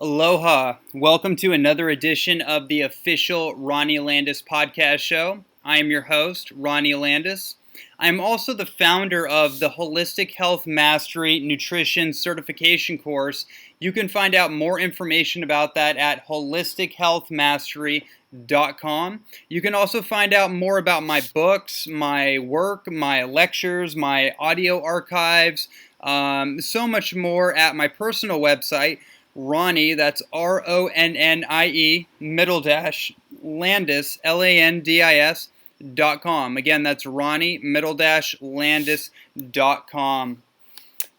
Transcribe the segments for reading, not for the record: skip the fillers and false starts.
Aloha. Welcome to another edition of the official Ronnie Landis podcast show. I am your host, Ronnie Landis. I'm also the founder of the Holistic Health Mastery Nutrition Certification course. You can find out more information about that at holistichealthmastery.com. You can also find out more about my books, my work, my lectures, my audio archives, so much more at my personal website, Ronnie, that's RONNIE, middle dash, Landis, LANDIS.com. Again, that's Ronnie, middle dash, Landis.com.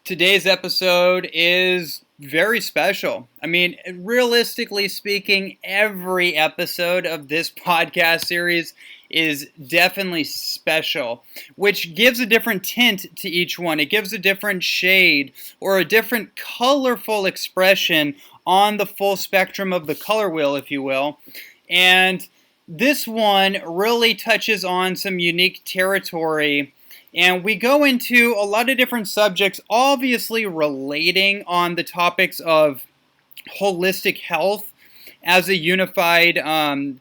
Today's episode is very special. I mean, realistically speaking, every episode of this podcast series is definitely special, which gives a different tint to each one. It gives a different shade or a different colorful expression on the full spectrum of the color wheel, if you will. And this one really touches on some unique territory, and we go into a lot of different subjects, obviously relating on the topics of holistic health as a unified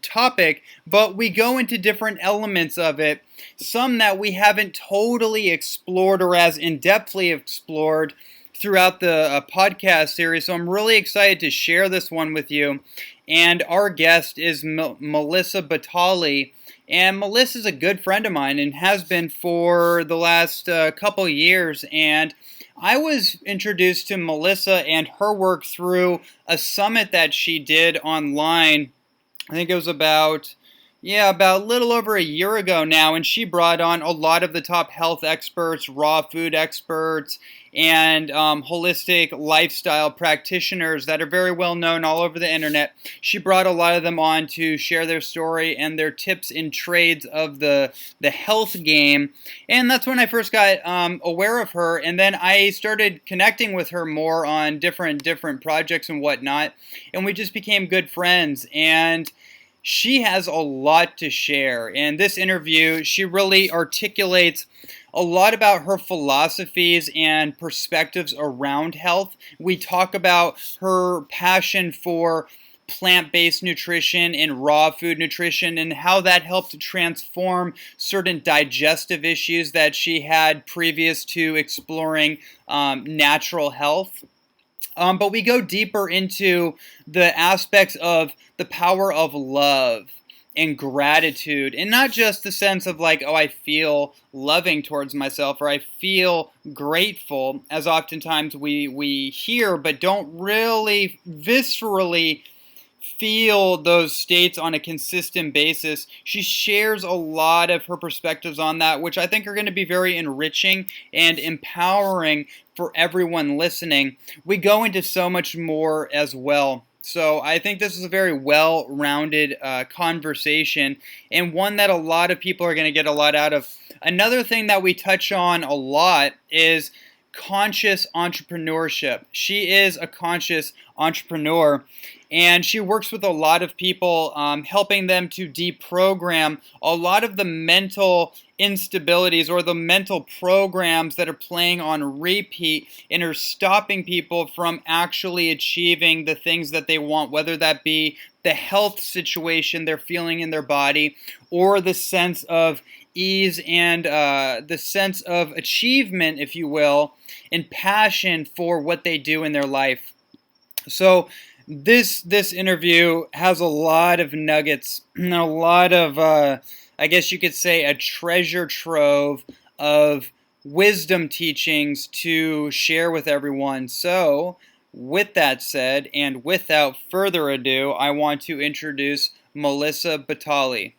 topic, but we go into different elements of it, some that we haven't totally explored or as in-depthly explored throughout the podcast series. So I'm really excited to share this one with you. And our guest is Mellisa Botalli. And Mellisa is a good friend of mine and has been for the last couple years. And I was introduced to Mellisa and her work through a summit that she did online. I think it was about a little over a year ago now, and she brought on a lot of the top health experts, raw food experts, and holistic lifestyle practitioners that are very well known all over the internet. She brought a lot of them on to share their story and their tips and trades of the health game, and that's when I first got aware of her, and then I started connecting with her more on different projects and whatnot, and we just became good friends. And she has a lot to share. In this interview, she really articulates a lot about her philosophies and perspectives around health. We talk about her passion for plant-based nutrition and raw food nutrition and how that helped to transform certain digestive issues that she had previous to exploring natural health. But we go deeper into the aspects of the power of love and gratitude, and not just the sense of like, oh, I feel loving towards myself or I feel grateful, as oftentimes we hear, but don't really viscerally feel those states on a consistent basis. She shares a lot of her perspectives on that, which I think are going to be very enriching and empowering for everyone listening. We go into so much more as well. So I think this is a very well-rounded conversation, and one that a lot of people are going to get a lot out of. Another thing that we touch on a lot is conscious entrepreneurship. She is a conscious entrepreneur, and she works with a lot of people, helping them to deprogram a lot of the mental instabilities or the mental programs that are playing on repeat and are stopping people from actually achieving the things that they want, whether that be the health situation they're feeling in their body or the sense of ease and the sense of achievement, if you will, and passion for what they do in their life. So this interview has a lot of nuggets, a lot of, I guess you could say, a treasure trove of wisdom teachings to share with everyone. So with that said, and without further ado, I want to introduce Mellisa Botalli.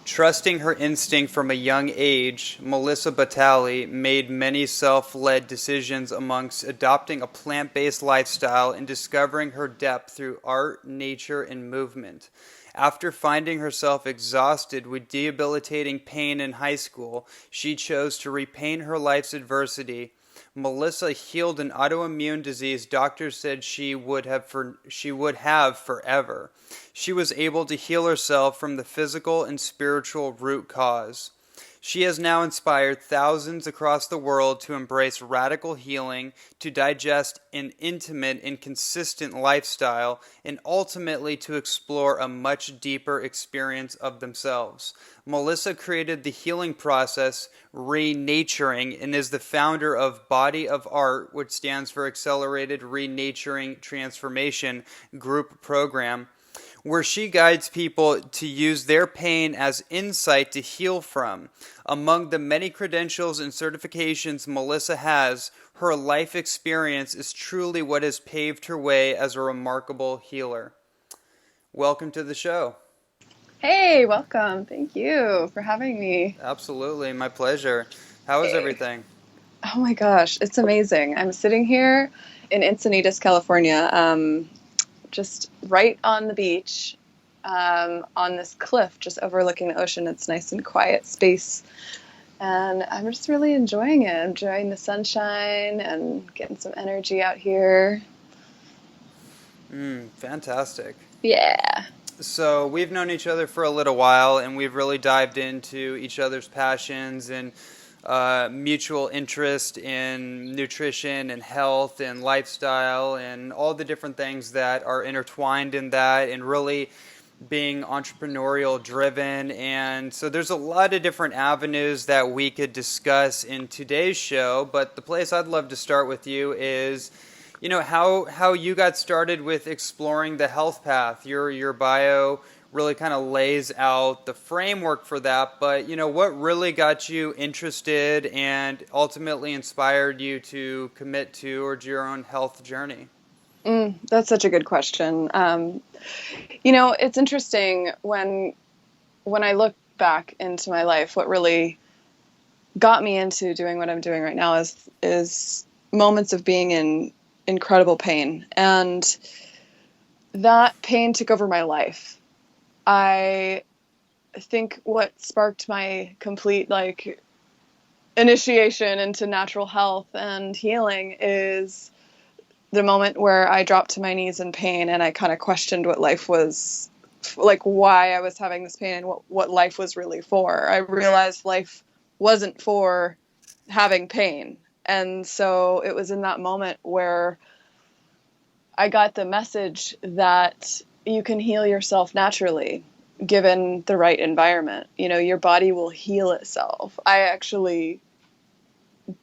Trusting her instinct from a young age, Mellisa Botalli made many self-led decisions amongst adopting a plant-based lifestyle and discovering her depth through art, nature, and movement. After finding herself exhausted with debilitating pain in high school, she chose to repaint her life's adversity. Mellisa healed an autoimmune disease doctors said she would have forever. She was able to heal herself from the physical and spiritual root cause. She has now inspired thousands across the world to embrace radical healing, to digest an intimate and consistent lifestyle, and ultimately to explore a much deeper experience of themselves. Mellisa created the healing process, Renaturing, and is the founder of Body of Art, which stands for Accelerated Renaturing Transformation Group Program, where she guides people to use their pain as insight to heal from. Among the many credentials and certifications Mellisa has, her life experience is truly what has paved her way as a remarkable healer. Welcome to the show. Hey, welcome. Thank you for having me. Absolutely, my pleasure. How is everything? Oh my gosh, it's amazing. I'm sitting here in Encinitas, California, just right on the beach, on this cliff just overlooking the ocean. It's nice and quiet space, and I'm just really enjoying it. Enjoying the sunshine and getting some energy out here. Fantastic. Yeah. So we've known each other for a little while, and we've really dived into each other's passions and mutual interest in nutrition and health and lifestyle and all the different things that are intertwined in that, and really being entrepreneurial driven. And so there's a lot of different avenues that we could discuss in today's show, but the place I'd love to start with you is how you got started with exploring the health path. Your bio really kind of lays out the framework for that, but what really got you interested and ultimately inspired you to commit towards your own health journey? That's such a good question. It's interesting when I look back into my life, what really got me into doing what I'm doing right now is moments of being in incredible pain, and that pain took over my life. I think what sparked my complete initiation into natural health and healing is the moment where I dropped to my knees in pain and I kind of questioned what life was like, why I was having this pain and what life was really for. I realized life wasn't for having pain. And so it was in that moment where I got the message that you can heal yourself naturally, given the right environment. Your body will heal itself.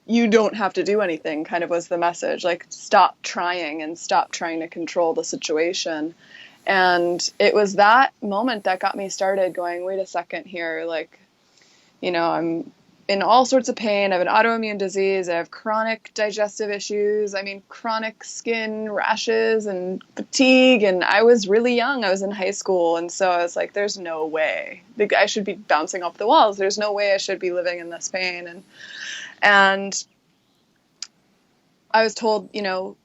You don't have to do anything, kind of was the message. Stop trying and stop trying to control the situation. And it was that moment that got me started going, wait a second here. I'm in all sorts of pain. I have an autoimmune disease. I have chronic digestive issues. Chronic skin rashes and fatigue. And I was really young. I was in high school. And so I was like, there's no way. I should be bouncing off the walls. There's no way I should be living in this pain. And I was told,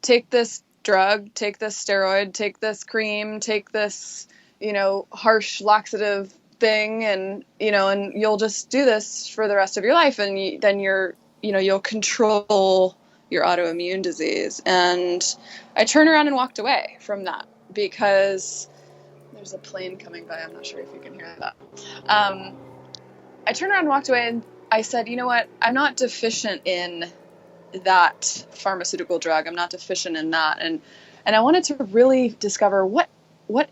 take this drug, take this steroid, take this cream, take this, harsh laxative thing, and you'll just do this for the rest of your life, and then you'll control your autoimmune disease. And I turned around and walked away from that because there's a plane coming by. I'm not sure if you can hear that. I turned around and walked away, and I said, you know what? I'm not deficient in that pharmaceutical drug. I'm not deficient in that. And I wanted to really discover what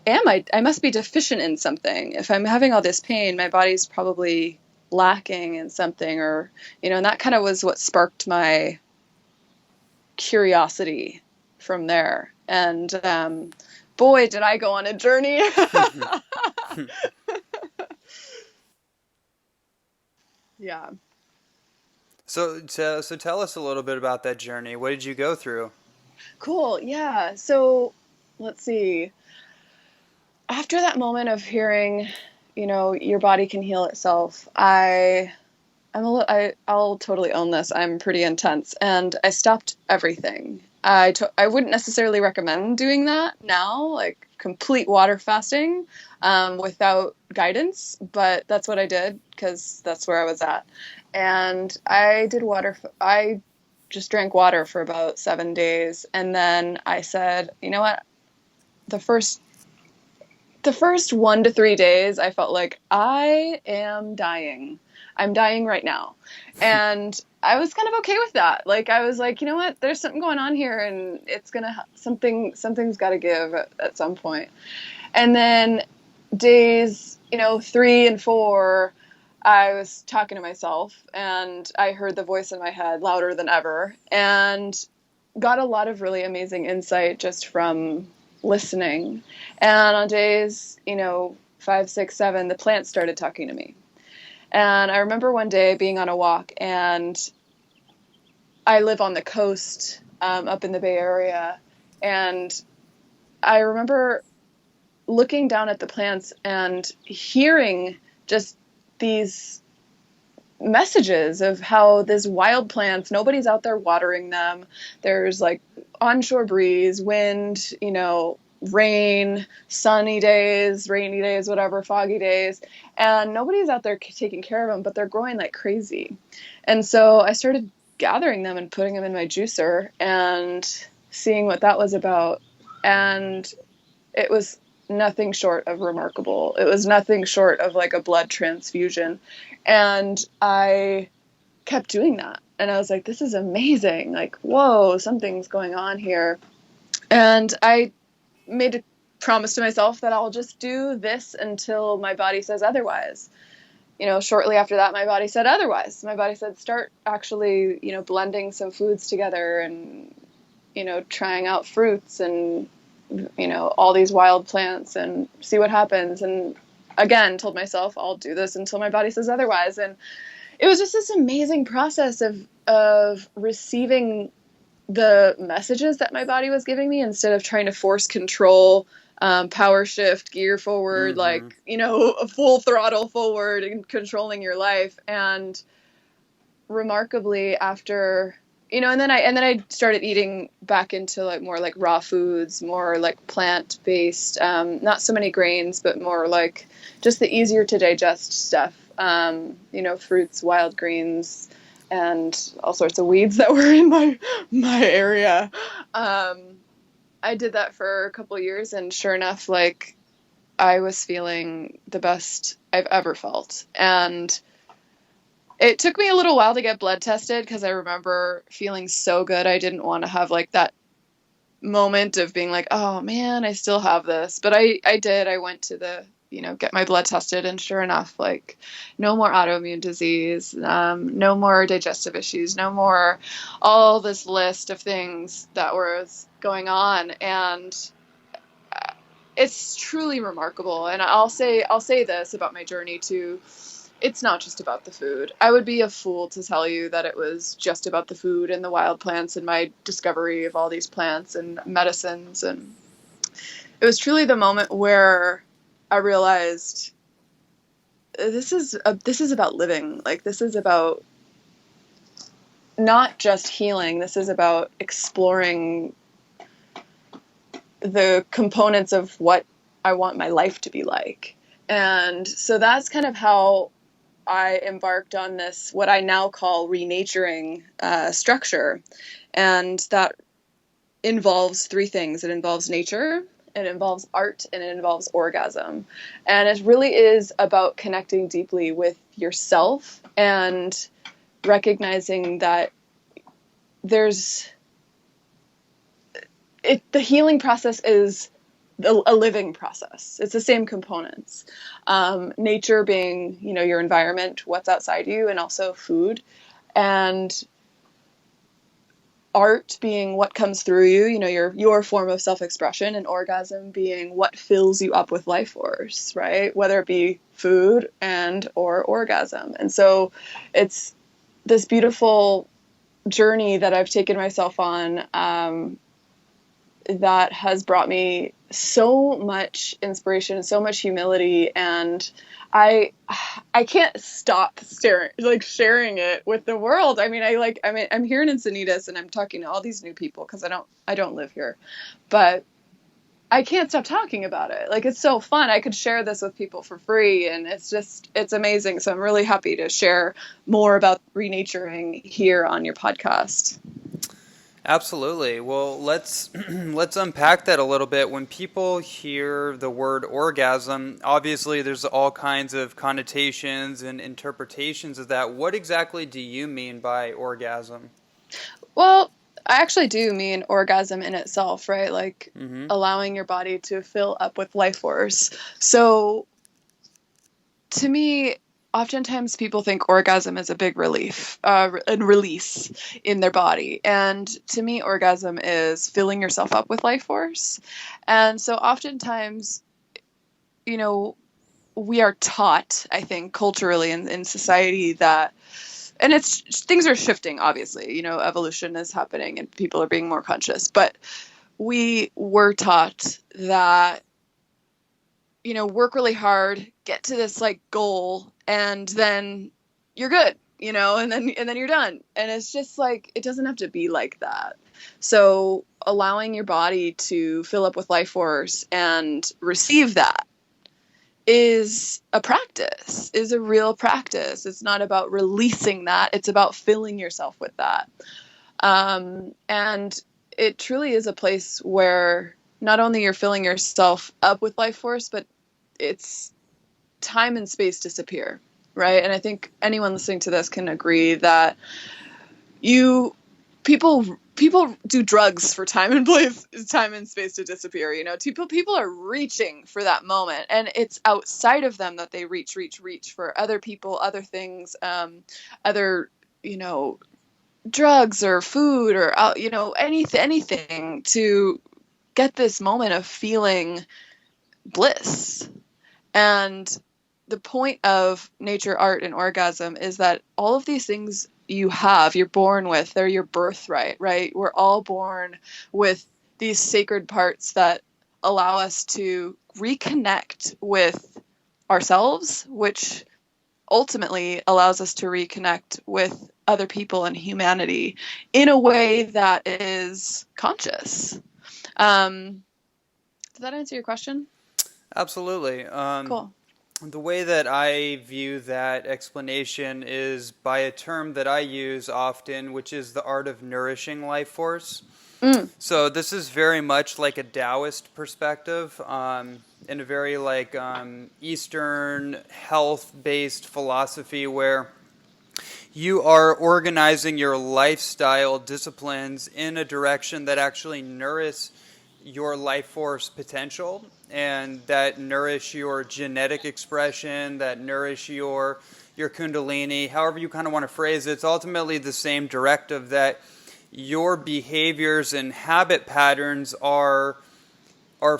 am I? I must be deficient in something. If I'm having all this pain, my body's probably lacking in something, or, and that kind of was what sparked my curiosity from there. And boy, did I go on a journey. Yeah. So tell us a little bit about that journey. What did you go through? Cool. Yeah. So let's see. After that moment of hearing, your body can heal itself, I'll totally own this. I'm pretty intense, and I stopped everything. I wouldn't necessarily recommend doing that now, like complete water fasting, without guidance, but that's what I did because that's where I was at. And I did I just drank water for about 7 days. And then I said, you know what? The first the first 1 to 3 days, I felt like I am dying. I'm dying right now. And I was kind of okay with that. Like, I was like, you know what? There's something going on here, and it's going to, something's got to give at some point. And then days, 3 and 4, I was talking to myself, and I heard the voice in my head louder than ever, and got a lot of really amazing insight just from listening. And on days, 5, 6, 7, the plants started talking to me. And I remember one day being on a walk, and I live on the coast up in the Bay Area, and I remember looking down at the plants and hearing just these messages of how this wild plants, nobody's out there watering them. There's like onshore breeze, wind, rain, sunny days, rainy days, whatever, foggy days. And nobody's out there taking care of them, but they're growing like crazy. And so I started gathering them and putting them in my juicer and seeing what that was about. And it was nothing short of remarkable. It was nothing short of like a blood transfusion. And I kept doing that. And I was like, this is amazing. Like, whoa, something's going on here. And I made a promise to myself that I'll just do this until my body says otherwise. Shortly after that, my body said otherwise. My body said, start actually, blending some foods together and, trying out fruits and, all these wild plants and see what happens. And again, told myself I'll do this until my body says otherwise. And it was just this amazing process of receiving the messages that my body was giving me instead of trying to force control, power shift, gear forward, a full throttle forward and controlling your life. And remarkably after, and then I started eating back into like more like raw foods, more like plant-based, not so many grains, but more like just the easier to digest stuff, fruits, wild greens, and all sorts of weeds that were in my area. I did that for a couple of years, and sure enough, like I was feeling the best I've ever felt. And it took me a little while to get blood tested because I remember feeling so good. I didn't want to have like that moment of being like, oh man, I still have this. But I did. I went to get my blood tested, and sure enough, like no more autoimmune disease, no more digestive issues, no more all this list of things that was going on. And it's truly remarkable. And I'll say this about my journey too. It's not just about the food. I would be a fool to tell you that it was just about the food and the wild plants and my discovery of all these plants and medicines. And it was truly the moment where I realized this is about living. Like, this is about not just healing. This is about exploring the components of what I want my life to be like. And so that's kind of how I embarked on this, what I now call renaturing structure. And that involves 3 things. It involves nature, it involves art, and it involves orgasm. And it really is about connecting deeply with yourself and recognizing that the healing process is a living process. It's the same components. Nature being, your environment, what's outside you, and also food. And art being what comes through you, your form of self-expression, and orgasm being what fills you up with life force, right? Whether it be food and or orgasm. And so it's this beautiful journey that I've taken myself on, that has brought me so much inspiration, so much humility, and I can't stop sharing it with the world. I'm here in Encinitas, and I'm talking to all these new people because I don't live here, but I can't stop talking about it. Like, it's so fun. I could share this with people for free, and it's amazing. So I'm really happy to share more about renaturing here on your podcast. Absolutely. Well, let's let's unpack that a little bit. When people hear the word orgasm, obviously there's all kinds of connotations and interpretations of that. What exactly do you mean by orgasm? Well, I actually do mean orgasm in itself, right? Like Mm-hmm. allowing your body to fill up with life force. So to me, oftentimes people think orgasm is a big relief and release in their body. And to me, orgasm is filling yourself up with life force. And so oftentimes, you know, we are taught, I think, culturally in society that, and it's things are shifting, obviously, evolution is happening and people are being more conscious, but we were taught that, work really hard, get to this like goal, and then you're good, and then you're done. And it's just like it doesn't have to be like that. So allowing your body to fill up with life force and receive that is a practice, is a real practice. It's not about releasing that, it's about filling yourself with that. And it truly is a place where not only you're filling yourself up with life force, but it's time and space disappear, right? And I think anyone listening to this can agree that people do drugs for time and space to disappear. People are reaching for that moment, and it's outside of them that they reach for other people, other things, other drugs or food or anything to get this moment of feeling bliss. And the point of nature, art, and orgasm is that all of these things you're born with, they're your birthright, right? We're all born with these sacred parts that allow us to reconnect with ourselves, which ultimately allows us to reconnect with other people and humanity in a way that is conscious. Does that answer your question? Absolutely. Cool. The way that I view that explanation is by a term that I use often, which is the art of nourishing life force. Mm. So this is very much like a Taoist perspective, in a very like Eastern health-based philosophy where you are organizing your lifestyle disciplines in a direction that actually nourish your life force potential and that nourish your genetic expression, that nourish your kundalini, however you kind of want to phrase it. It's ultimately the same directive that your behaviors and habit patterns are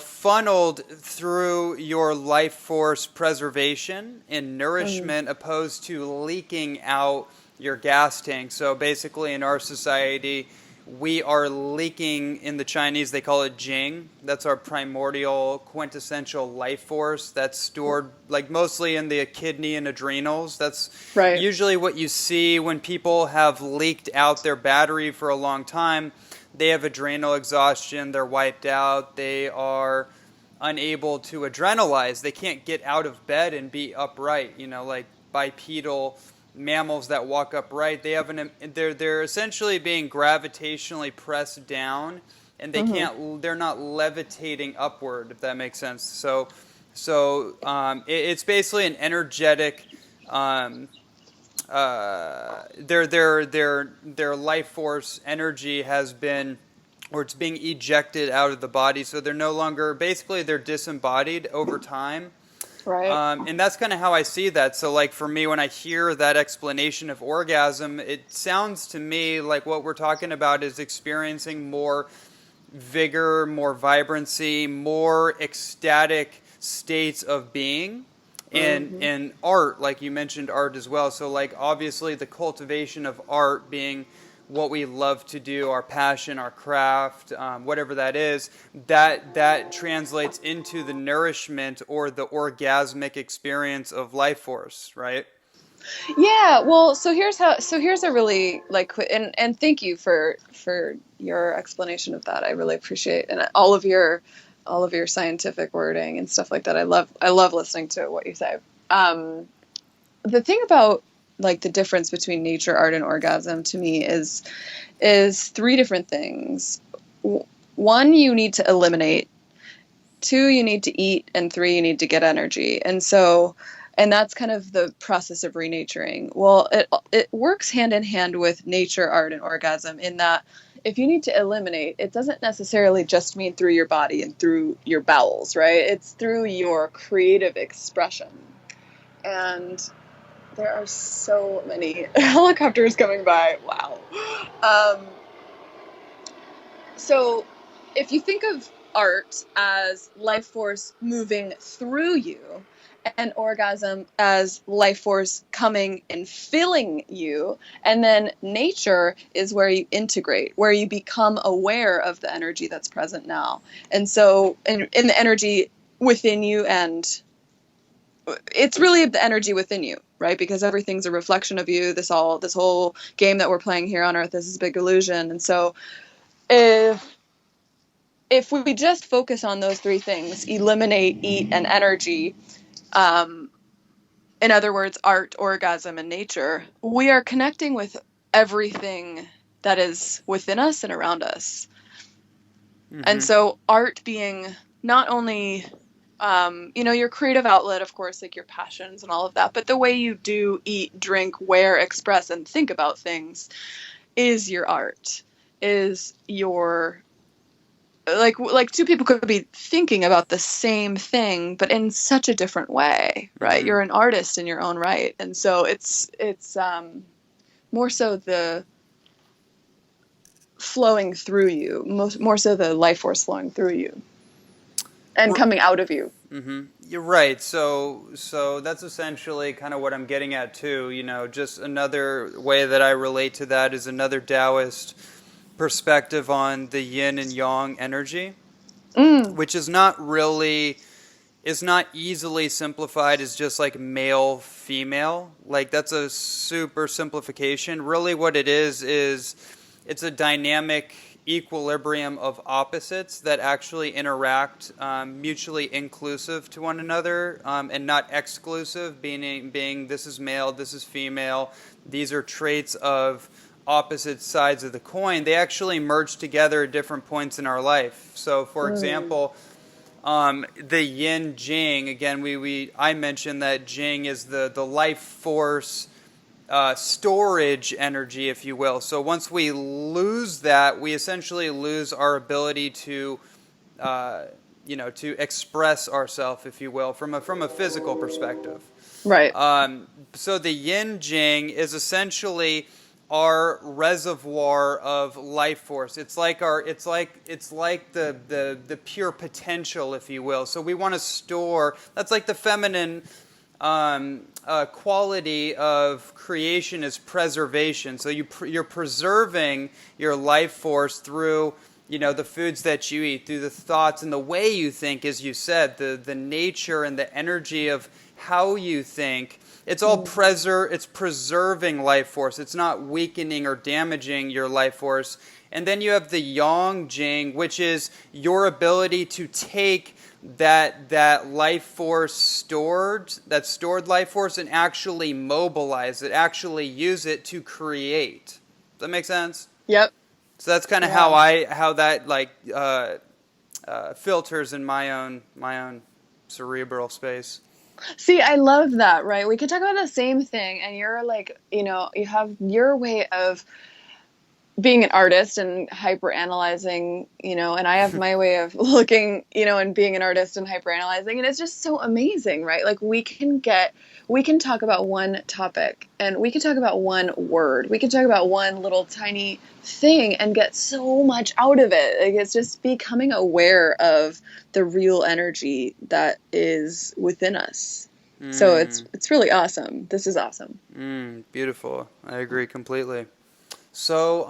funneled through your life force preservation and nourishment opposed to leaking out your gas tank. So basically in our society, we are leaking, in the Chinese they call it Jing. That's our primordial quintessential life force that's stored like mostly in the kidney and adrenals. That's Right. usually what you see when people have leaked out their battery for a long time. They have adrenal exhaustion, they're wiped out, they are unable to adrenalize. They can't get out of bed and be upright, like bipedal mammals that walk upright. They're essentially being gravitationally pressed down, and they're not levitating upward, if that makes sense. It's basically an energetic their life force energy has been, or it's being ejected out of the body, so they're no longer, basically they're disembodied over time. Right. And that's kind of how I see that. So like for me, when I hear that explanation of orgasm, it sounds to me like what we're talking about is experiencing more vigor, more vibrancy, more ecstatic states of being. And art, like you mentioned art as well. So like obviously the cultivation of art being what we love to do, our passion, our craft, whatever that is, that translates into the nourishment or the orgasmic experience of life force, right? Yeah, well, here's a really like, and thank you for your explanation of that. I really appreciate, and all of your scientific wording and stuff like that. I love listening to what you say. The thing about like the difference between nature, art, and orgasm to me is three different things. One, you need to eliminate. Two, you need to eat. And three, you need to get energy. And so, and that's kind of the process of renaturing. Well, it works hand in hand with nature, art, and orgasm in that if you need to eliminate, it doesn't necessarily just mean through your body and through your bowels, right? It's through your creative expression. And there are so many helicopters coming by. Wow. So if you think of art as life force moving through you, and orgasm as life force coming and filling you, and then nature is where you integrate, where you become aware of the energy that's present now. And so in the energy within you, and it's really the energy within you, right? Because everything's a reflection of you. This whole game that we're playing here on Earth is this big illusion. And so if we just focus on those three things, eliminate, eat, and energy, in other words, art, orgasm, and nature, we are connecting with everything that is within us and around us. Mm-hmm. And so art being not only, your creative outlet, of course, like your passions and all of that, but the way you do eat, drink, wear, express, and think about things is your art, is your... Like two people could be thinking about the same thing, but in such a different way, right? Mm-hmm. You're an artist in your own right. And so it's more so the flowing through you, more so the life force flowing through you and coming out of you. Mm-hmm. You're right. So that's essentially kind of what I'm getting at too. Just another way that I relate to that is another Taoist perspective on the yin and yang energy, which is not easily simplified as just like male, female. Like that's a super simplification. Really what it is it's a dynamic equilibrium of opposites that actually interact, mutually inclusive to one another, and not exclusive, being this is male, this is female, these are traits of opposite sides of the coin. They actually merge together at different points in our life. So, for example, the yin jing, again, I mentioned that jing is the life force storage energy, if you will. So once we lose that, we essentially lose our ability to to express ourselves, if you will, from a physical perspective. Right. So the yin jing is essentially our reservoir of life force. It's like the pure potential, if you will. So we want to store. That's like the feminine quality of creation is preservation. So you're preserving your life force through the foods that you eat, through the thoughts and the way you think, as you said, the nature and the energy of how you think. It's all it's preserving life force. It's not weakening or damaging your life force. And then you have the yang jing, which is your ability to take that life force stored life force and actually mobilize it, actually use it to create. Does that make sense? Yep. So that's kind of how that filters in my own cerebral space. See, I love that, right? We could talk about the same thing, and you're like, you have your way of being an artist and hyper-analyzing, and I have my way of looking, and being an artist and hyper-analyzing, and it's just so amazing, right? Like we can talk about one topic, and we can talk about one word, we can talk about one little tiny thing and get so much out of it. Like it's just becoming aware of the real energy that is within us. So it's really awesome. This is awesome. Beautiful. I agree completely. So,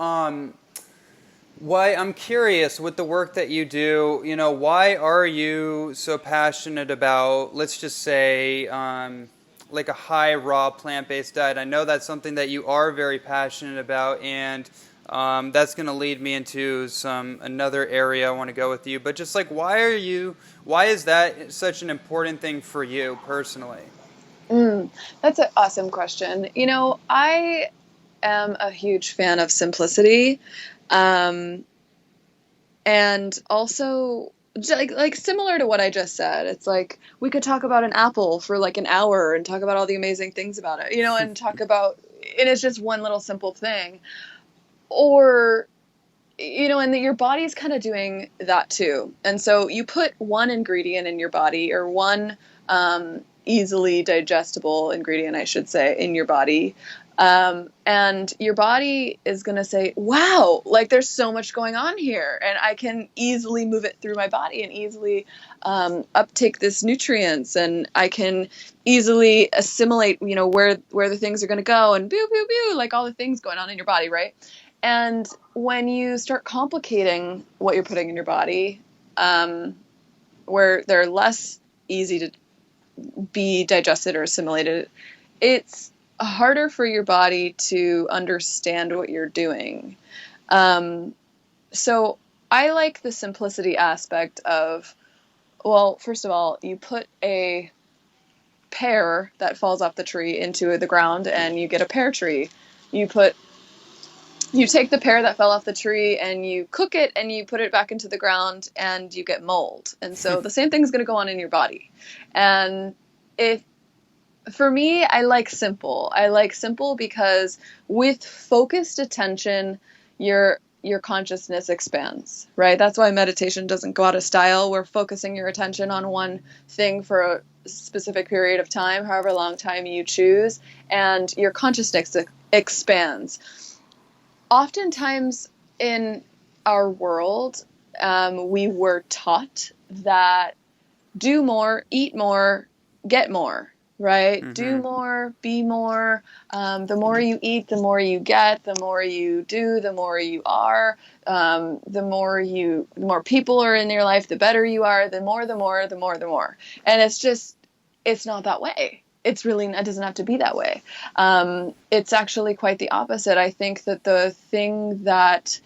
why I'm curious with the work that you do, why are you so passionate about, let's just say, like a high raw plant-based diet? I know that's something that you are very passionate about, and that's going to lead me into another area I want to go with you. But just like, why is that such an important thing for you personally? That's an awesome question. I am a huge fan of simplicity. Um, and also like similar to what I just said, it's like we could talk about an apple for like an hour and talk about all the amazing things about it, and talk about, and it's just one little simple thing. Or, and that your body's kind of doing that too. And so you put one ingredient in your body, or one easily digestible ingredient, I should say, in your body. And your body is going to say, wow, like there's so much going on here, and I can easily move it through my body and easily uptake this nutrients, and I can easily assimilate, where the things are going to go, and boo, boo, boo, like all the things going on in your body, right? And when you start complicating what you're putting in your body, where they're less easy to be digested or assimilated, it's harder for your body to understand what you're doing. So I like the simplicity aspect of, well, first of all, you put a pear that falls off the tree into the ground and you get a pear tree. You take the pear that fell off the tree and you cook it and you put it back into the ground and you get mold. And so the same thing is going to go on in your body. And for me, I like simple. I like simple because with focused attention, your consciousness expands, right? That's why meditation doesn't go out of style. We're focusing your attention on one thing for a specific period of time, however long time you choose, and your consciousness expands. Oftentimes in our world, we were taught that do more, eat more, get more, right? Mm-hmm. Do more, be more. The more you eat, the more you get. The more you do, the more you are. The more people are in your life, the better you are. The more. And it's not that way. It doesn't have to be that way. It's actually quite the opposite. I think that the thing that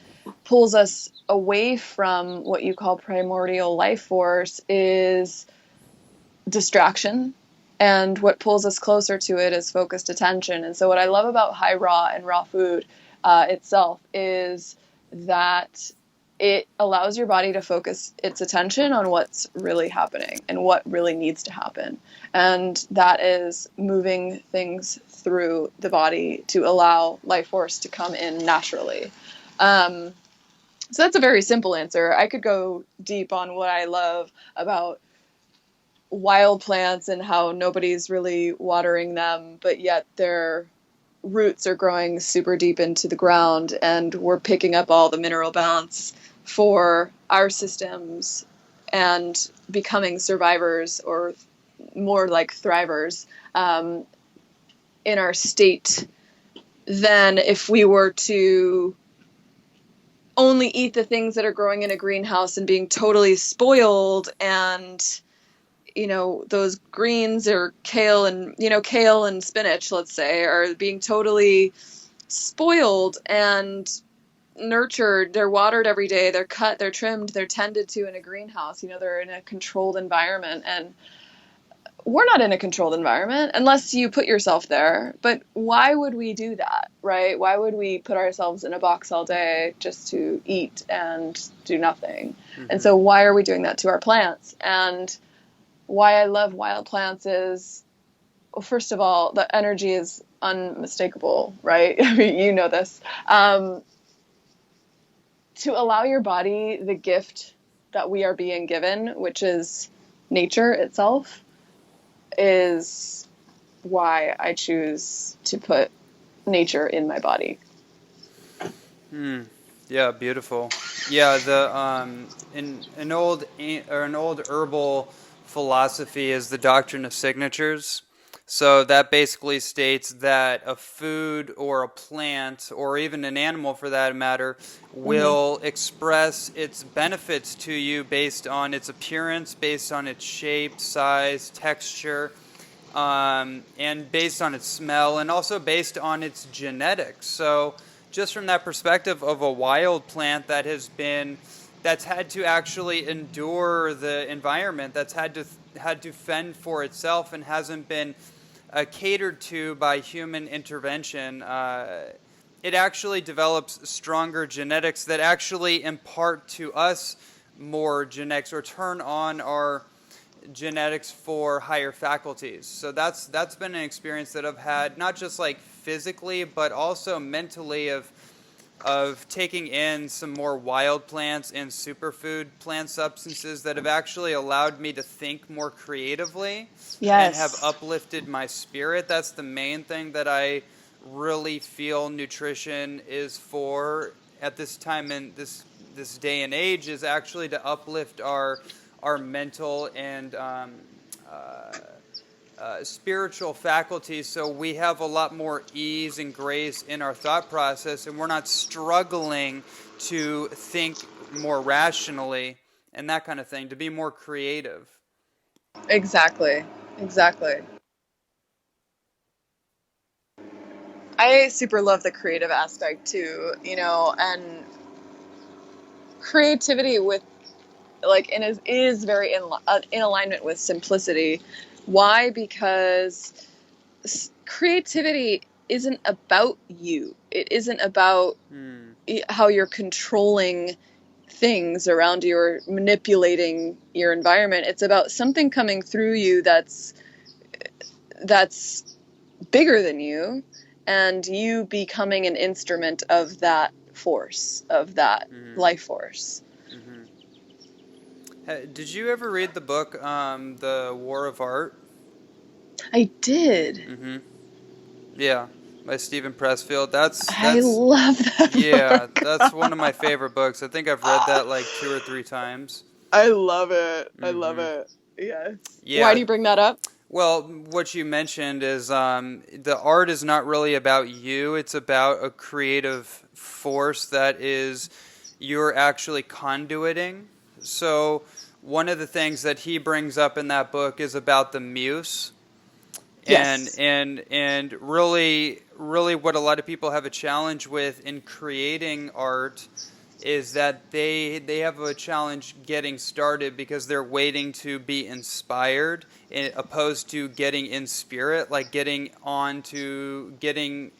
pulls us away from what you call primordial life force is distraction. And what pulls us closer to it is focused attention. And so what I love about high raw and raw food itself is that it allows your body to focus its attention on what's really happening and what really needs to happen. And that is moving things through the body to allow life force to come in naturally. So that's a very simple answer. I could go deep on what I love about wild plants and how nobody's really watering them, but yet their roots are growing super deep into the ground, and we're picking up all the mineral balance for our systems and becoming survivors, or more like thrivers, in our state, than if we were to only eat the things that are growing in a greenhouse and being totally spoiled. And those greens, or kale and spinach, let's say, are being totally spoiled and nurtured. They're watered every day. They're cut, they're trimmed, they're tended to in a greenhouse. They're in a controlled environment, and we're not in a controlled environment unless you put yourself there. But why would we do that, right? Why would we put ourselves in a box all day just to eat and do nothing? Mm-hmm. And so why are we doing that to our plants? And why I love wild plants is, well, first of all, the energy is unmistakable, right? I mean, you know this. To allow your body the gift that we are being given, which is nature itself, is why I choose to put nature in my body. Yeah, beautiful. Yeah, an old herbal philosophy is the doctrine of signatures. So that basically states that a food or a plant, or even an animal for that matter, will express its benefits to you based on its appearance, based on its shape, size, texture, and based on its smell, and also based on its genetics. So just from that perspective of a wild plant that's had to actually endure the environment, that's had to fend for itself, and hasn't been catered to by human intervention, it actually develops stronger genetics that actually impart to us more genetics or turn on our genetics for higher faculties. So that's been an experience that I've had, not just like physically, but also mentally, of taking in some more wild plants and superfood plant substances that have actually allowed me to think more creatively and have Yes. uplifted my spirit. That's the main thing that I really feel nutrition is for at this time in this day and age, is actually to uplift our mental and spiritual faculties, so we have a lot more ease and grace in our thought process, and we're not struggling to think more rationally and that kind of thing, to be more creative. Exactly. Exactly. I super love the creative aspect too, and creativity with like and is very in alignment with simplicity. Why? Because creativity isn't about you. It isn't about how you're controlling things around you or manipulating your environment. It's about something coming through you that's bigger than you, and you becoming an instrument of that force, of that life force. Did you ever read the book, The War of Art? I did. Yeah, by Stephen Pressfield. I love that Yeah, book. that's one of my favorite books. I think I've read that like 2 or 3 times. I love it. I love it. Yes. Why Yeah. do you bring that up? Well, what you mentioned is the art is not really about you. It's about a creative force that is you're actually conduiting. So one of the things that he brings up in that book is about the muse. Yes. And really what a lot of people have a challenge with in creating art is that they have a challenge getting started because they're waiting to be inspired, opposed to getting in spirit, like getting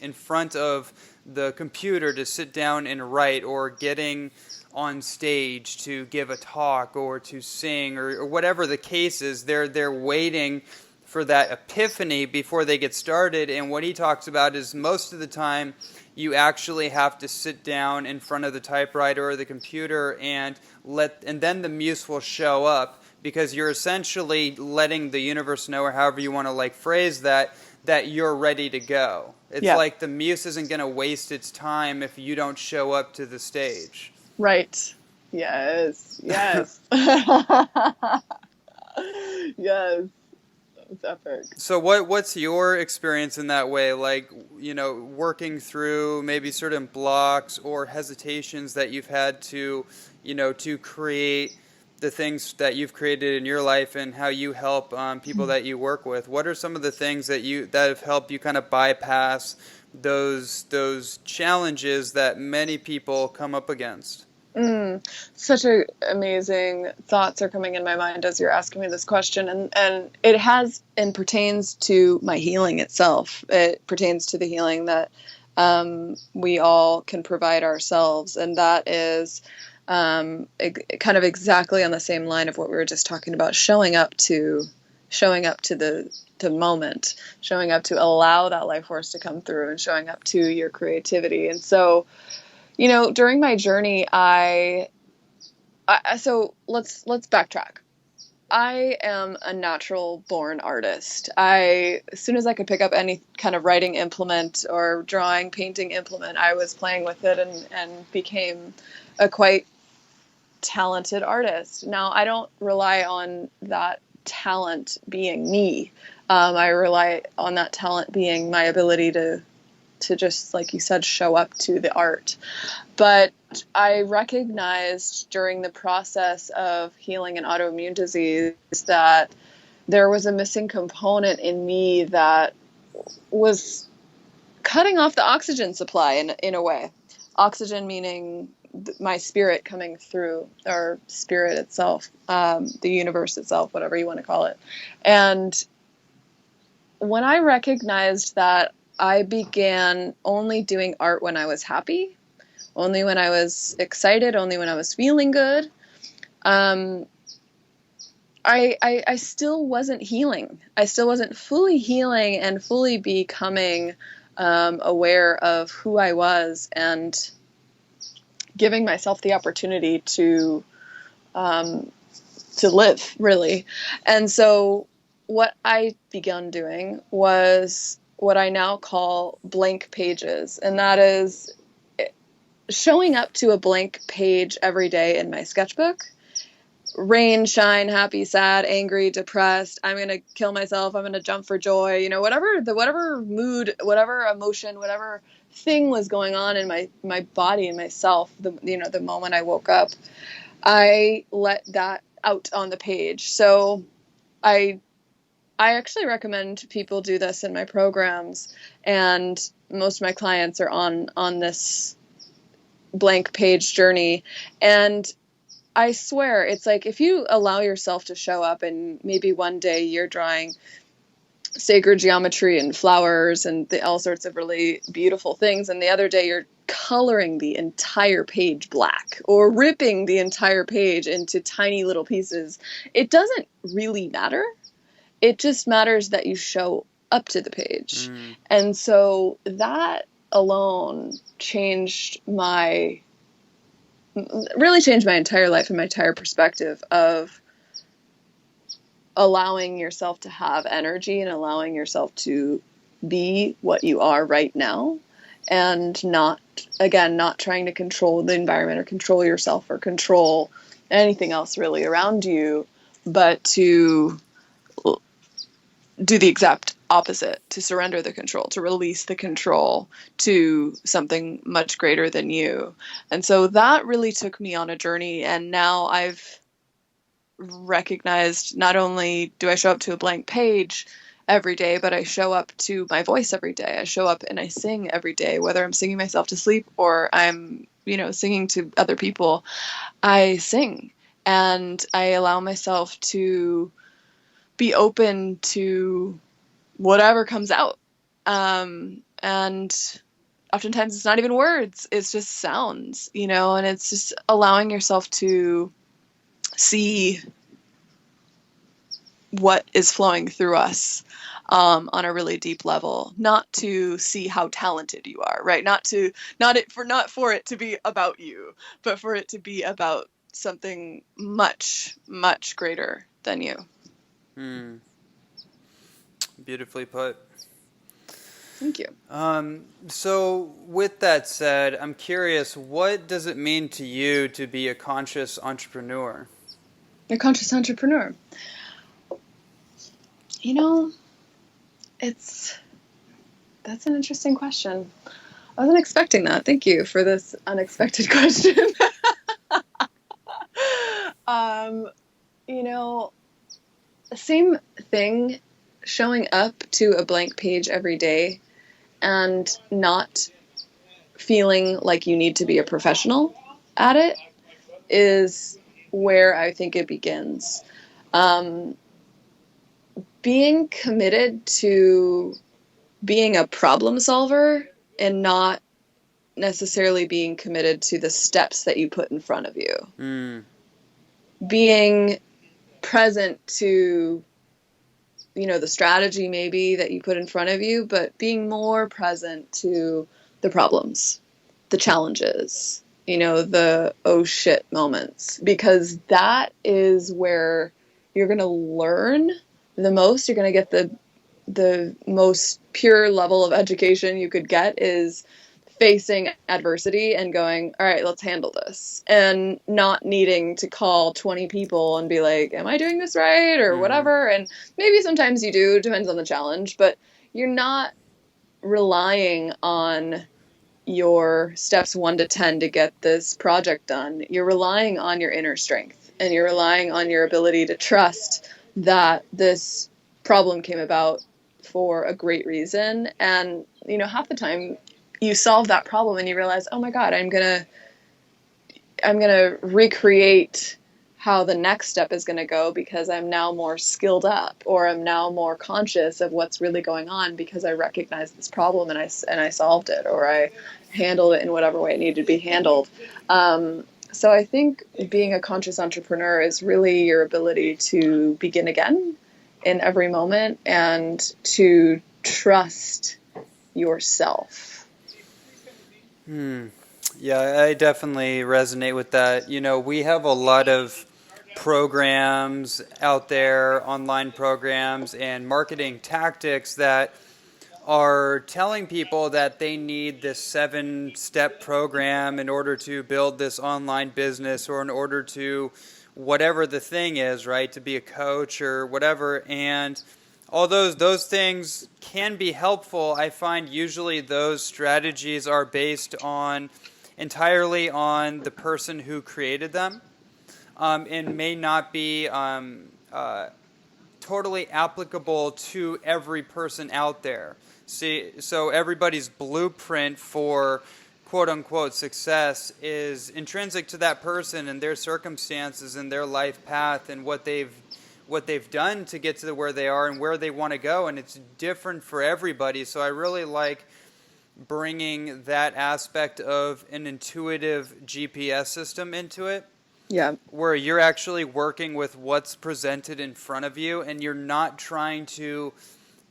in front of the computer to sit down and write, or getting on stage to give a talk or to sing, or whatever the case is. They're waiting for that epiphany before they get started. And what he talks about is most of the time you actually have to sit down in front of the typewriter or the computer and then the muse will show up, because you're essentially letting the universe know, or however you want to like phrase that you're ready to go. It's like the muse isn't going to waste its time if you don't show up to the stage. Right. Yes. Yes. Yes. It's epic. So what's your experience in that way? Like, working through maybe certain blocks or hesitations that you've had to, to create the things that you've created in your life, and how you help people that you work with. What are some of the things that have helped you kind of bypass those challenges that many people come up against? Such amazing thoughts are coming in my mind as you're asking me this question, and it has and pertains to my healing itself. It pertains to the healing that we all can provide ourselves, and that is kind of exactly on the same line of what we were just talking about: showing up to the moment, showing up to allow that life force to come through, and showing up to your creativity. And so, during my journey, so let's backtrack. I am a natural born artist. As soon as I could pick up any kind of writing implement or drawing, painting implement, I was playing with it and became a quite talented artist. Now, I don't rely on that talent being me. I rely on that talent being my ability to just, like you said, show up to the art. But I recognized during the process of healing an autoimmune disease that there was a missing component in me that was cutting off the oxygen supply in a way. Oxygen meaning my spirit coming through, or spirit itself, the universe itself, whatever you want to call it. And when I recognized that I began only doing art when I was happy, only when I was excited, only when I was feeling good, I still wasn't healing. I still wasn't fully healing and fully becoming aware of who I was and giving myself the opportunity to live, really. And so what I began doing was what I now call blank pages, and that is showing up to a blank page every day in my sketchbook. Rain, shine, happy, sad, angry, depressed, I'm going to kill myself, I'm going to jump for joy, you know, whatever mood, whatever emotion, whatever thing was going on in my body and myself, the moment I woke up, I let that out on the page. So I actually recommend people do this in my programs, and most of my clients are on this blank page journey. And I swear, it's like if you allow yourself to show up and maybe one day you're drawing sacred geometry and flowers and all sorts of really beautiful things, and the other day you're coloring the entire page black or ripping the entire page into tiny little pieces, it doesn't really matter. It just matters that you show up to the page. And so that alone really changed my entire life and my entire perspective of allowing yourself to have energy and allowing yourself to be what you are right now, and not trying to control the environment or control yourself or control anything else really around you, but to do the exact opposite, to surrender the control, to release the control to something much greater than you. And so that really took me on a journey. And now I've recognized not only do I show up to a blank page every day, but I show up to my voice every day. I show up and I sing every day, whether I'm singing myself to sleep or I'm, singing to other people. I sing and I allow myself to be open to whatever comes out. And oftentimes it's not even words, it's just sounds, and it's just allowing yourself to see what is flowing through us on a really deep level, not to see how talented you are, right? Not for it to be about you, but for it to be about something much, much greater than you. Beautifully put. Thank you. So with that said, I'm curious, what does it mean to you to be a conscious entrepreneur? A conscious entrepreneur. That's an interesting question. I wasn't expecting that. Thank you for this unexpected question. Same thing, showing up to a blank page every day and not feeling like you need to be a professional at it is where I think it begins. Being committed to being a problem solver and not necessarily being committed to the steps that you put in front of you. Being present to, the strategy maybe that you put in front of you, but being more present to the problems, the challenges, the oh shit moments, because that is where you're going to learn the most. You're going to get the most pure level of education you could get is facing adversity and going, all right, let's handle this, and not needing to call 20 people and be like, am I doing this right or whatever. And maybe sometimes you do, depends on the challenge, but you're not relying on your steps 1 to 10 to get this project done. You're relying on your inner strength, and you're relying on your ability to trust that this problem came about for a great reason. And half the time you solve that problem and you realize, oh my God, I'm gonna recreate how the next step is going to go, because I'm now more skilled up, or I'm now more conscious of what's really going on because I recognize this problem and I solved it, or I handled it in whatever way it needed to be handled. So I think being a conscious entrepreneur is really your ability to begin again in every moment and to trust yourself. Yeah, I definitely resonate with that. You know, we have a lot of programs out there, online programs and marketing tactics that are telling people that they need this 7-step program in order to build this online business, or in order to whatever the thing is, right, to be a coach or whatever. And all those things can be helpful. I find usually those strategies are based on entirely on the person who created them, and may not be totally applicable to every person out there. See, so everybody's blueprint for quote unquote success is intrinsic to that person and their circumstances and their life path and what they've done to get to where they are and where they want to go, and it's different for everybody. So I really like bringing that aspect of an intuitive GPS system into it. Yeah. Where you're actually working with what's presented in front of you, and you're not trying to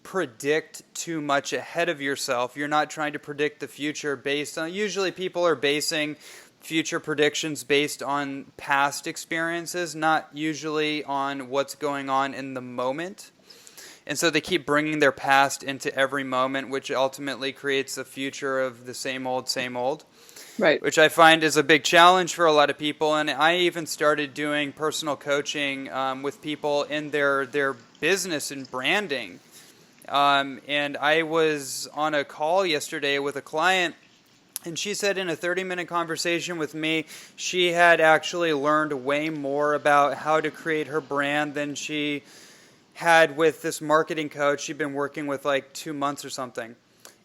predict too much ahead of yourself. You're not trying to predict the future based on, usually people are basing future predictions based on past experiences, not usually on what's going on in the moment. And so they keep bringing their past into every moment, which ultimately creates a future of the same old, same old. Right. Which I find is a big challenge for a lot of people. And I even started doing personal coaching with people in their business and branding. And I was on a call yesterday with a client, and she said in a 30-minute conversation with me, she had actually learned way more about how to create her brand than she had with this marketing coach she'd been working with like 2 months or something.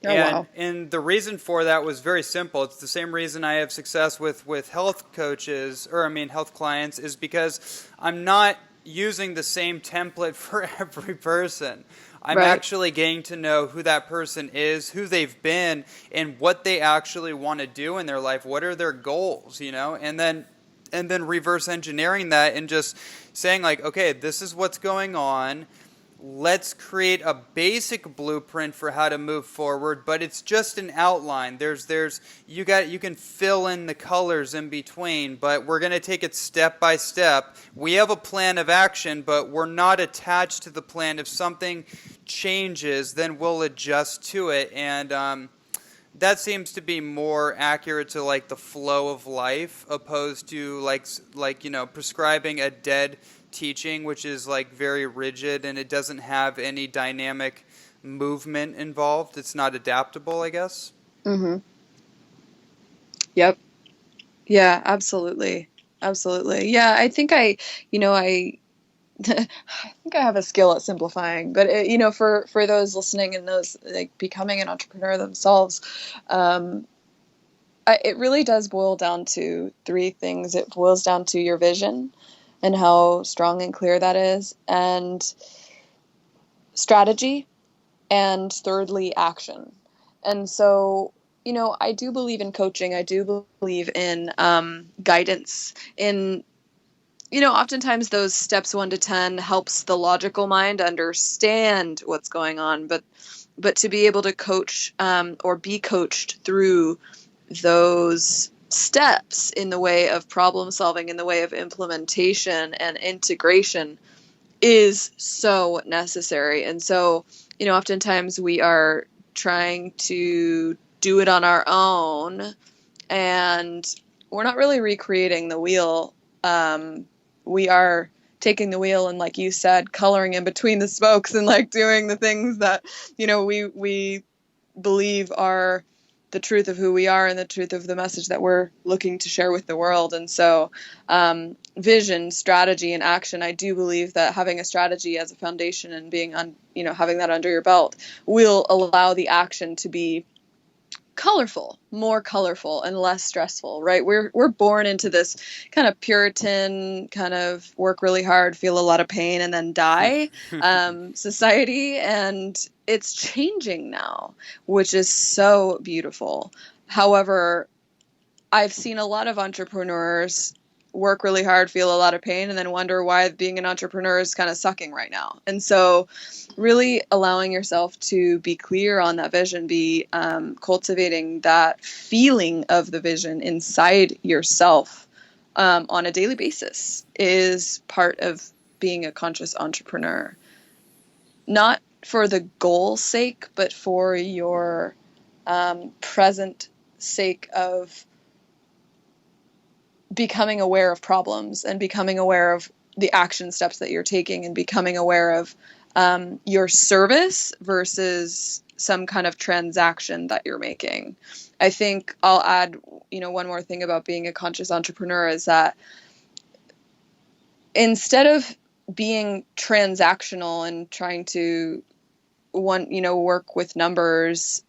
Oh, wow. And the reason for that was very simple. It's the same reason I have success with health coaches, health clients, is because I'm not using the same template for every person. I'm actually getting to know who that person is, who they've been, and what they actually want to do in their life. What are their goals, you know? And then reverse engineering that and just saying like, okay, this is what's going on. Let's create a basic blueprint for how to move forward, but it's just an outline. You can fill in the colors in between, but we're going to take it step by step. We have a plan of action, but we're not attached to the plan. If something changes, then we'll adjust to it. And that seems to be more accurate to like the flow of life, opposed to like prescribing a dead teaching, which is like very rigid and it doesn't have any dynamic movement involved. It's not adaptable, I guess. Mm-hmm. Yep. Yeah, absolutely. Absolutely. Yeah, I think I think I have a skill at simplifying, but for those listening and those like becoming an entrepreneur themselves, it really does boil down to 3 things. It boils down to your vision and how strong and clear that is, and strategy, and thirdly, action. And so, I do believe in coaching. I do believe in guidance. Oftentimes those steps 1 to 10 helps the logical mind understand what's going on, but to be able to coach or be coached through those steps in the way of problem solving, in the way of implementation and integration, is so necessary. And so, oftentimes we are trying to do it on our own, and we're not really recreating the wheel. We are taking the wheel and, like you said, coloring in between the spokes and like doing the things that, we believe are the truth of who we are and the truth of the message that we're looking to share with the world. And so vision, strategy, and action, I do believe that having a strategy as a foundation and being having that under your belt will allow the action to be more colorful and less stressful, right? We're born into this kind of Puritan kind of work really hard, feel a lot of pain, and then die society, and it's changing now, which is so beautiful. However, I've seen a lot of entrepreneurs work really hard, feel a lot of pain, and then wonder why being an entrepreneur is kind of sucking right now. And so really allowing yourself to be clear on that vision, be cultivating that feeling of the vision inside yourself on a daily basis is part of being a conscious entrepreneur. Not for the goal's sake, but for your present sake of becoming aware of problems and becoming aware of the action steps that you're taking and becoming aware of your service versus some kind of transaction that you're making. I think I'll add, one more thing about being a conscious entrepreneur is that instead of being transactional and trying to work with numbers,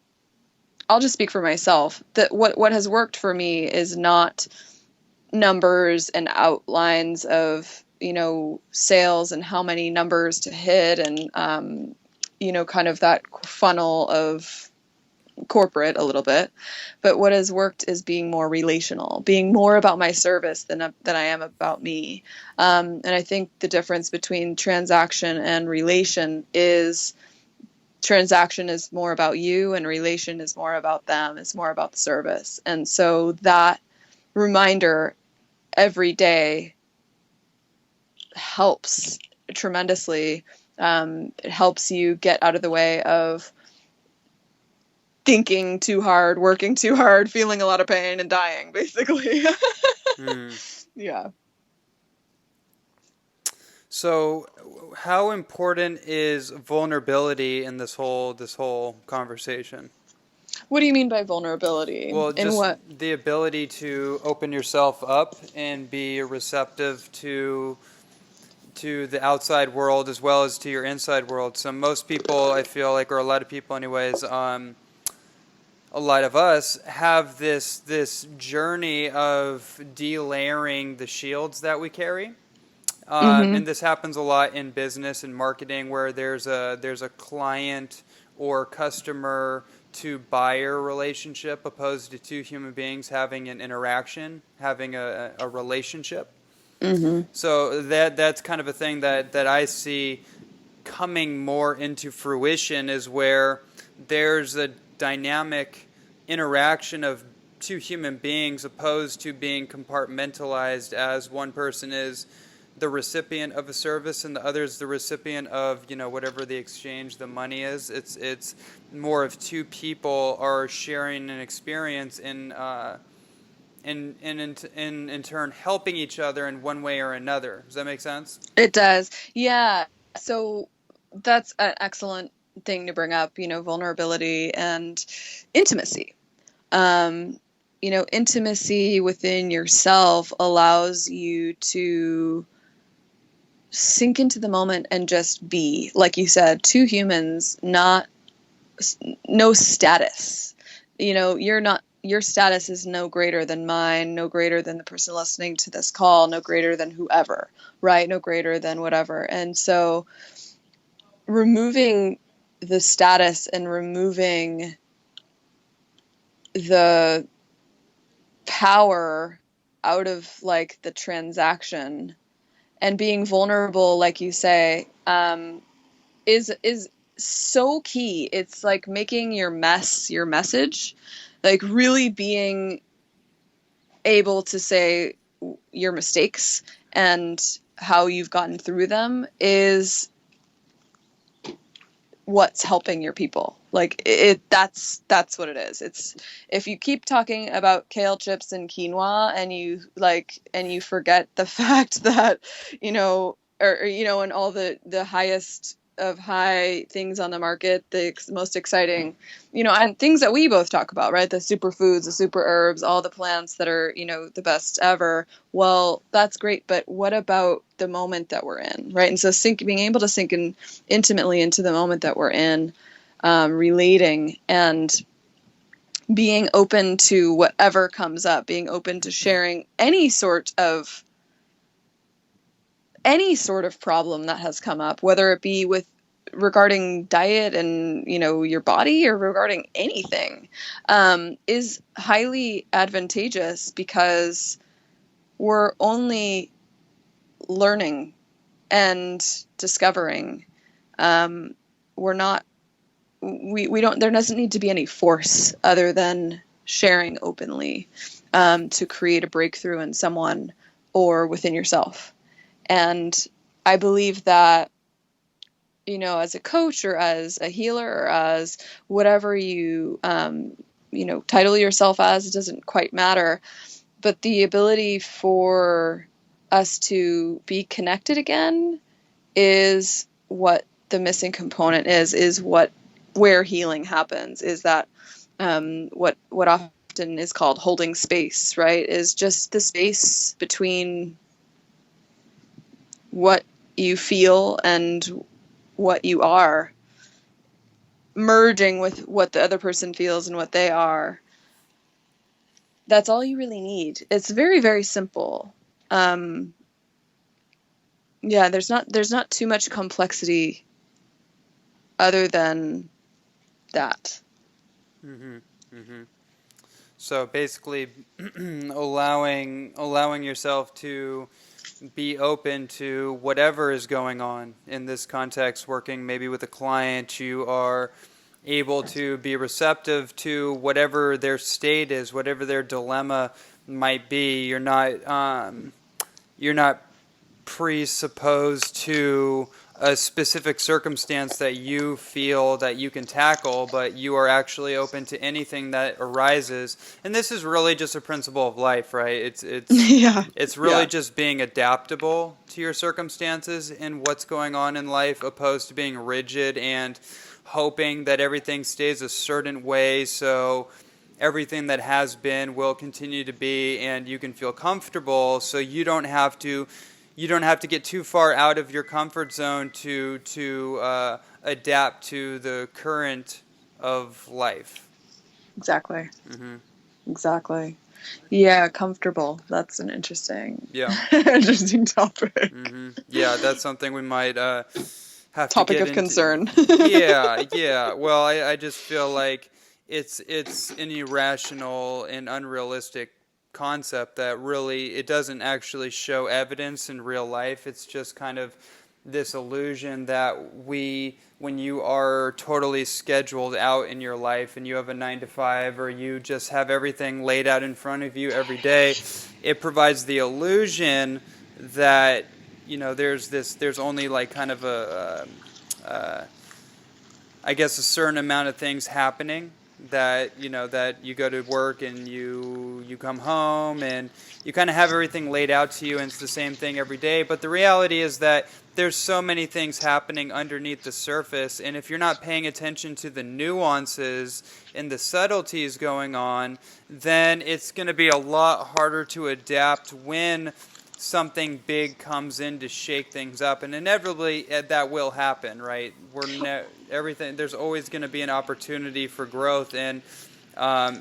I'll just speak for myself, that what has worked for me is not numbers and outlines of, sales and how many numbers to hit and, kind of that funnel of corporate a little bit. But what has worked is being more relational, being more about my service than I am about me. And I think the difference between transaction and relation is transaction is more about you and relation is more about them. It's more about the service. And so that reminder every day helps tremendously. It helps you get out of the way of thinking too hard, working too hard, feeling a lot of pain and dying, basically. Yeah. So how important is vulnerability in this whole conversation? What do you mean by vulnerability? Well, in just what? the ability to open yourself up and be receptive to the outside world as well as to your inside world. So most people, I feel like, or a lot of people anyways, a lot of us have this journey of delayering the shields that we carry. And this happens a lot in business and marketing, where there's a client or customer to buyer relationship opposed to two human beings having an interaction, having a relationship. So that's kind of a thing that I see coming more into fruition, is where there's a dynamic interaction of two human beings opposed to being compartmentalized as one person is the recipient of a service and the other is the recipient of, whatever the exchange, the money is. It's more of two people are sharing an experience in turn helping each other in one way or another. Does that make sense? It does. Yeah. So that's an excellent thing to bring up, vulnerability and intimacy. Intimacy within yourself allows you to sink into the moment and just be, like you said, two humans, no status. Your status is no greater than mine, no greater than the person listening to this call, no greater than whoever, right? No greater than whatever. And so removing the status and removing the power out of the transaction and being vulnerable, like you say, is so key. It's like making your mess your message, really being able to say your mistakes and how you've gotten through them is what's helping your people. That's what it is. It's, if you keep talking about kale chips and quinoa and you forget the fact that, and all the highest of high things on the market, the most exciting, and things that we both talk about, right? The superfoods, the super herbs, all the plants that are, the best ever. Well, that's great. But what about the moment that we're in, right? And so being able to sink in intimately into the moment that we're in, relating and being open to whatever comes up, being open to sharing any sort of problem that has come up, whether it be regarding diet and, your body, or regarding anything, is highly advantageous, because we're only learning and discovering. We're not, we don't, there doesn't need to be any force other than sharing openly, to create a breakthrough in someone or within yourself. And I believe that, as a coach, or as a healer, or as whatever you, title yourself as, it doesn't quite matter. But the ability for us to be connected again is what the missing component is where healing happens, is that, what often is called holding space, right? Is just the space between what you feel and what you are, merging with what the other person feels and what they are. That's all you really need. It's very, very simple. Yeah, there's not too much complexity other than that. Mm-hmm. Mm-hmm. So basically, allowing yourself to be open to whatever is going on in this context. Working maybe with a client, you are able to be receptive to whatever their state is, whatever their dilemma might be. You're not presupposed to a specific circumstance that you feel that you can tackle, but you are actually open to anything that arises. And this is really just a principle of life, right? It's Yeah. it's really just being adaptable to your circumstances and what's going on in life, opposed to being rigid and hoping that everything stays a certain way, so everything that has been will continue to be, and you can feel comfortable, so you don't have to get too far out of your comfort zone to adapt to the current of life. Exactly. Mm-hmm. Exactly. Yeah, comfortable. That's an interesting, Yeah. interesting topic. Mm-hmm. Yeah, that's something we might have Topic to of get concern. into. Yeah. Well, I just feel like it's an irrational and unrealistic concept that really, it doesn't actually show evidence in real life. It's just kind of this illusion that when you are totally scheduled out in your life and you have a 9 to 5, or you just have everything laid out in front of you every day, it provides the illusion that there's only like kind of I guess a certain amount of things happening, that that you go to work and you come home and you kind of have everything laid out to you and it's the same thing every day. But the reality is that there's so many things happening underneath the surface, and if you're not paying attention to the nuances and the subtleties going on, then it's going to be a lot harder to adapt when something big comes in to shake things up. And inevitably that will happen, right? Everything, there's always going to be an opportunity for growth, and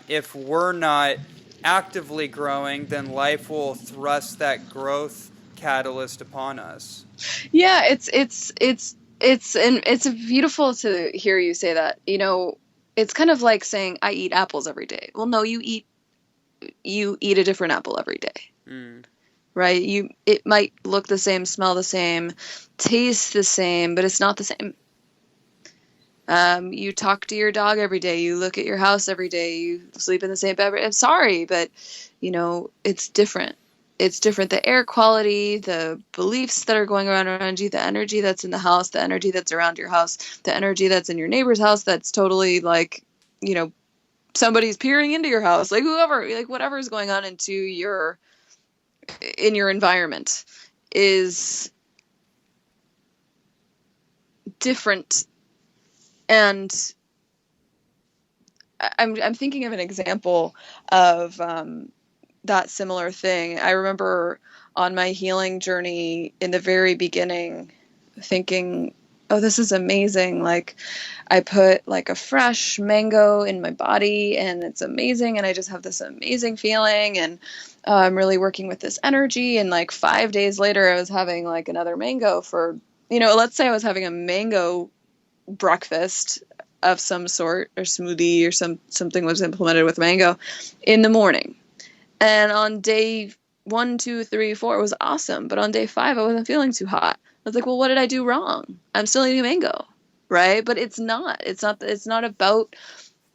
if we're not actively growing, then life will thrust that growth catalyst upon us. Yeah, it's beautiful to hear you say that. It's kind of like saying I eat apples every day. Well, no, you eat a different apple every day. Mm. Right? It might look the same, smell the same, taste the same, but it's not the same. You talk to your dog every day. You look at your house every day. You sleep in the same bed. I'm sorry, but it's different. It's different. The air quality, the beliefs that are going around you, the energy that's in the house, the energy that's around your house, the energy that's in your neighbor's house, that's totally like, somebody's peering into your house, like whatever is going on in your environment is different. And I'm thinking of an example of that similar thing. I remember on my healing journey in the very beginning thinking, oh, this is amazing. Like, I put like a fresh mango in my body and it's amazing. And I just have this amazing feeling. And I'm really working with this energy. And like 5 days later, I was having like another mango for, let's say I was having a mango breakfast of some sort, or smoothie, or something was implemented with mango in the morning. And on day 1, 2, 3, 4, it was awesome. But on day 5, I wasn't feeling too hot. I was like, well, what did I do wrong? I'm still eating mango, right? But it's not about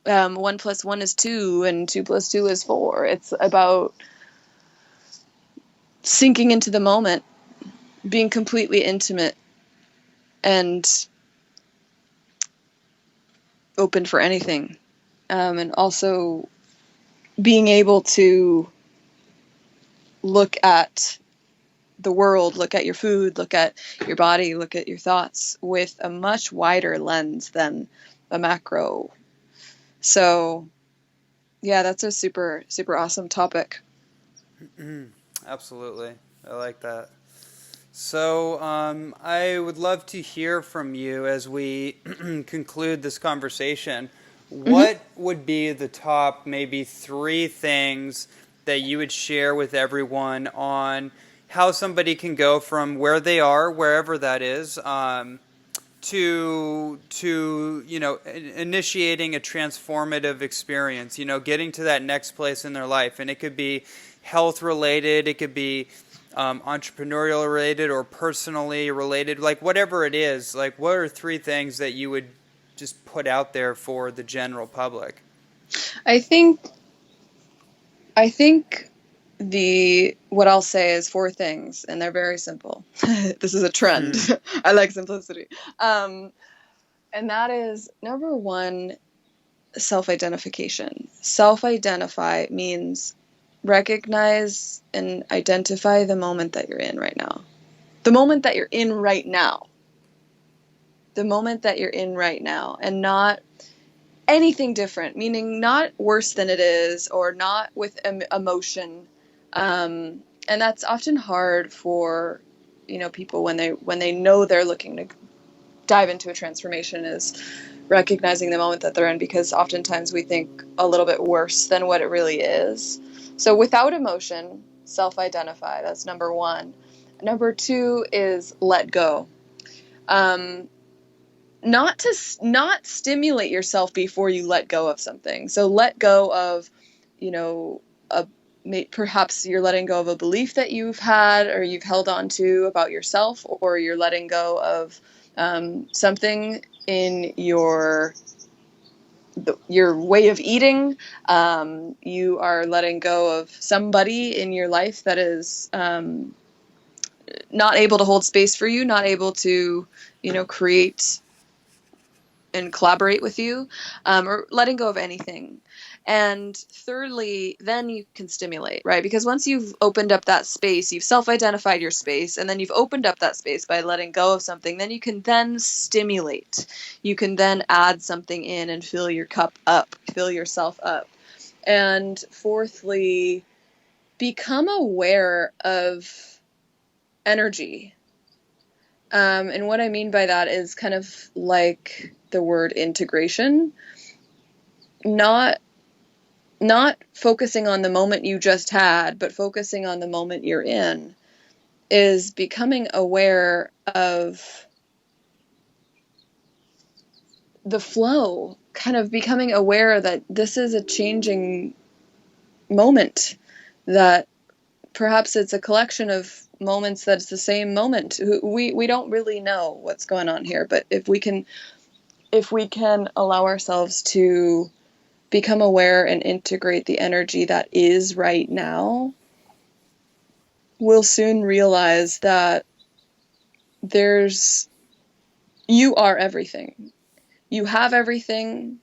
1 + 1 is 2 and 2 + 2 is 4. It's about sinking into the moment, being completely intimate, and open for anything. And also being able to look at the world, look at your food, look at your body, look at your thoughts with a much wider lens than a macro. So, yeah, that's a super, super awesome topic. Absolutely. I like that. So I would love to hear from you as we conclude this conversation. What would be the top maybe 3 things that you would share with everyone on how somebody can go from where they are, wherever that is, to initiating a transformative experience, getting to that next place in their life? And it could be health related, it could be entrepreneurial related, or personally related, like whatever it is. Like, what are 3 things that you would just put out there for the general public? I think what I'll say is 4 things, and they're very simple. This is a trend. I like simplicity. And that is, number 1, self-identification. Self-identify means recognize and identify the moment that you're in right now. The moment that you're in right now. The moment that you're in right now, and not anything different, meaning not worse than it is, or not with emotion. And that's often hard for, people when they know they're looking to dive into a transformation, is recognizing the moment that they're in, because oftentimes we think a little bit worse than what it really is. So without emotion, self-identify. That's number 1. Number 2 is let go. Not stimulate yourself before you let go of something. So let go of, perhaps you're letting go of a belief that you've had or you've held on to about yourself, or you're letting go of something in your way of eating. You are letting go of somebody in your life that is not able to hold space for you, not able to, create and collaborate with you, or letting go of anything. And thirdly, then you can stimulate, right? Because once you've opened up that space, you've self-identified your space, and then you've opened up that space by letting go of something, then you can then stimulate. You can then add something in and fill your cup up, fill yourself up. And fourthly, become aware of energy. And what I mean by that is kind of like the word integration. Not focusing on the moment you just had, but focusing on the moment you're in, is becoming aware of the flow, kind of becoming aware that this is a changing moment, that perhaps it's a collection of moments that's the same moment. We don't really know what's going on here, but if we can allow ourselves to become aware and integrate the energy that is right now, we'll soon realize that you are everything. You have everything,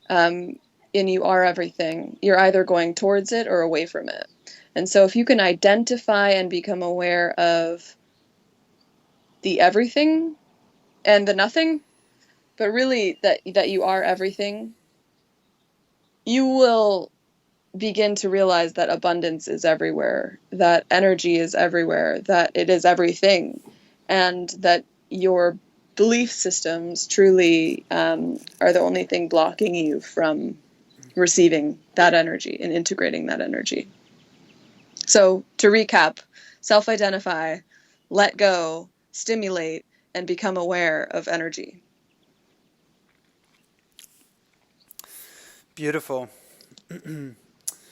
and you are everything. You're either going towards it or away from it. And so if you can identify and become aware of the everything and the nothing, but really that you are everything, you will begin to realize that abundance is everywhere, that energy is everywhere, that it is everything, and that your belief systems truly are the only thing blocking you from receiving that energy and integrating that energy. So to recap, self-identify, let go, stimulate, and become aware of energy. Beautiful.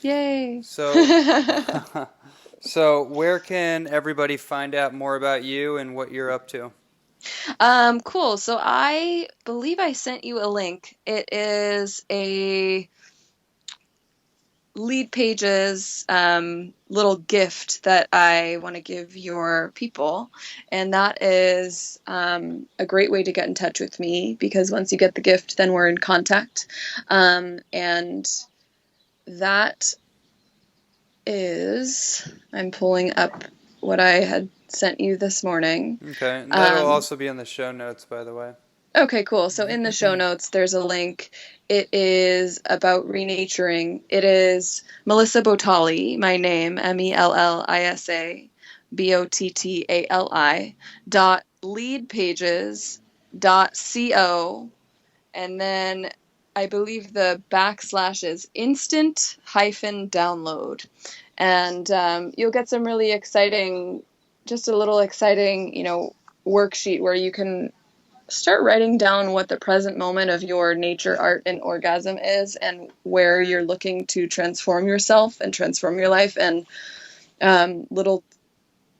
Yay. So where can everybody find out more about you and what you're up to? Cool. So I believe I sent you a link. It is a lead pages little gift that I want to give your people, and that is a great way to get in touch with me, because once you get the gift, then we're in contact, and that is, I'm pulling up what I had sent you this morning. Okay, and that'll also be in the show notes, by the way. Okay, cool. So in the show notes, there's a link. It is about renaturing. It is Mellisa Botalli, my name, MELLISA BOTTALI.leadpages.co, and then I believe the backslash is instant-download. And you'll get some really exciting, just a little exciting, worksheet where you can start writing down what the present moment of your nature, art, and orgasm is, and where you're looking to transform yourself and transform your life, and little,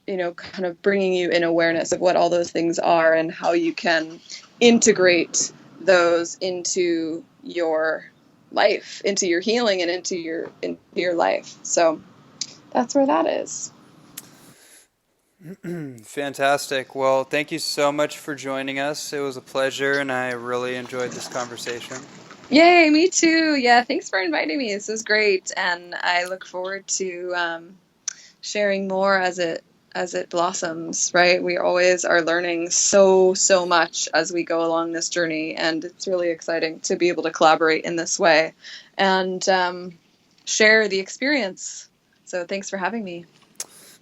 kind of bringing you in awareness of what all those things are and how you can integrate those into your life, into your healing, and into your life. So that's where that is. Fantastic. Well, thank you so much for joining us. It was a pleasure, and I really enjoyed this conversation. Yay, me too. Yeah, thanks for inviting me. This was great, and I look forward to sharing more as it blossoms. Right, we always are learning so much as we go along this journey, and it's really exciting to be able to collaborate in this way and share the experience. So thanks for having me.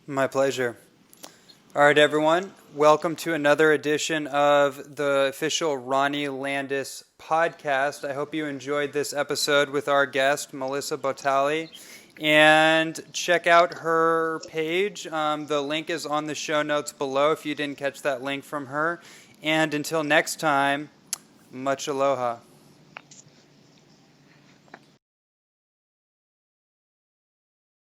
My pleasure. All right, everyone. Welcome to another edition of the official Ronnie Landis podcast. I hope you enjoyed this episode with our guest, Mellisa Botalli. And check out her page. The link is on the show notes below if you didn't catch that link from her. And until next time, much aloha.